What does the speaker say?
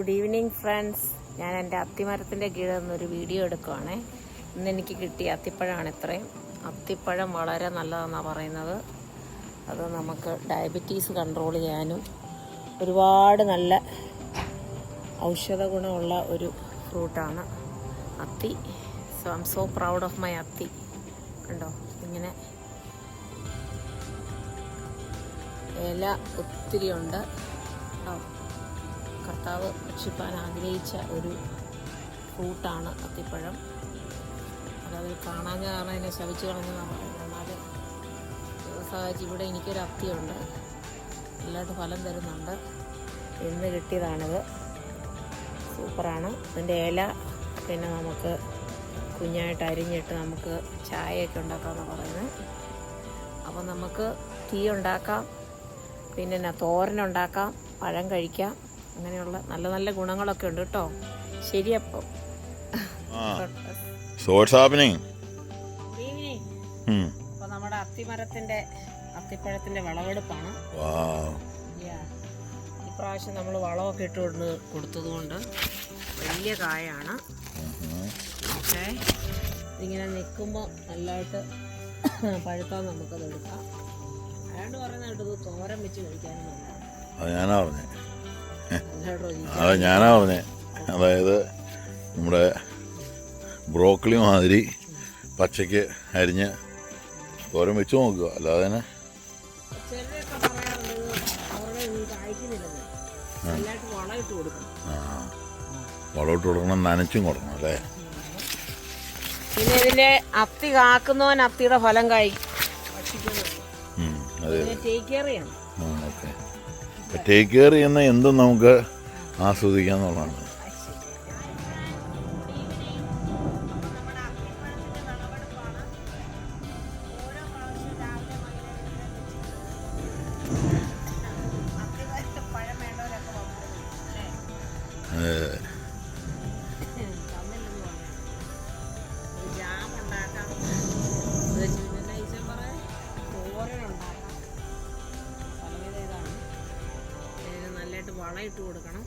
Good evening friends. ഞാൻ എൻ്റെ അത്തിമരത്തിൻ്റെ കീഴിൽ നിന്നൊരു വീഡിയോ എടുക്കുവാണേ. ഇന്ന് എനിക്ക് കിട്ടിയ അത്തിപ്പഴമാണ് ഇത്രയും. അത്തിപ്പഴം വളരെ നല്ലതെന്നാണ് പറയുന്നത്. അത് നമുക്ക് ഡയബറ്റീസ് കൺട്രോൾ ചെയ്യാനും ഒരുപാട് നല്ല ഔഷധ ഗുണമുള്ള ഒരു ഫ്രൂട്ടാണ് അത്തി. So I M so proud of my അത്തി. കണ്ടോ, ഇങ്ങനെ ഇല ഒത്തിരി ഉണ്ട്. കർത്താവ് ഭക്ഷിപ്പാൻ ആഗ്രഹിച്ച ഒരു ഫ്രൂട്ടാണ് അത്തിപ്പഴം. അതത് കാണാൻ കാരണം എന്നെ ശവിച്ചു കളഞ്ഞെന്നാണ് പറയുന്നത്. എന്നാൽ വ്യവസായിച്ച് ഇവിടെ എനിക്കൊരു അത്തിയുണ്ട്, നല്ലതായിട്ട് ഫലം തരുന്നുണ്ട്. ഇന്ന് കിട്ടിയതാണിത്. സൂപ്പറാണ്. ഇതിൻ്റെ ഇല പിന്നെ നമുക്ക് കുഞ്ഞായിട്ട് അരിഞ്ഞിട്ട് നമുക്ക് ചായയൊക്കെ ഉണ്ടാക്കാമെന്നാണ് പറയുന്നത്. അപ്പം നമുക്ക് ടീ ഉണ്ടാക്കാം, പിന്നെ തോരനുണ്ടാക്കാം, പഴം കഴിക്കാം. അങ്ങനെയുള്ള നല്ല നല്ല ഗുണങ്ങളൊക്കെ ഉണ്ട് കേട്ടോ. ശരി, അപ്പം അപ്പൊ നമ്മുടെ അത്തിപ്പഴത്തിന്റെ വിളവെടുപ്പാണ്. ഇപ്രാവശ്യം നമ്മൾ വളമൊക്കെ ഇട്ടുകൊണ്ട് കൊടുത്തത് കൊണ്ട് വലിയ കായാണ്. ഓക്കെ, ഇതിങ്ങനെ നിൽക്കുമ്പോൾ നല്ലതായിട്ട് പഴുത്താൽ നമുക്കത് എടുക്കാം. അയാണ്ട് പറയുന്ന കേട്ടത് തോരൻ വെച്ച് കഴിക്കാനും നല്ലതാണ്. ഞാനാ പറഞ്ഞേ. അതായത് നമ്മുടെ ബ്രോക്കലി മാതിരി പച്ചയ്ക്ക് അരിഞ്ഞ് തോരൻ വെച്ച് നോക്കുക. അല്ലാതെ തന്നെ വളമിട്ട് കൊടുക്കണം, നനച്ചും കൊടുക്കണം അല്ലേ. പിന്നെ ഇതിന്റെ അത്തി കാക്കുന്നവൻ അത്തിയുടെ ഫലം ടേക്ക് കെയർ ചെയ്യുന്ന എന്തും നമുക്ക് ആസ്വദിക്കാന്നുള്ളതാണ്. വളമിട്ട് കൊടുക്കണം.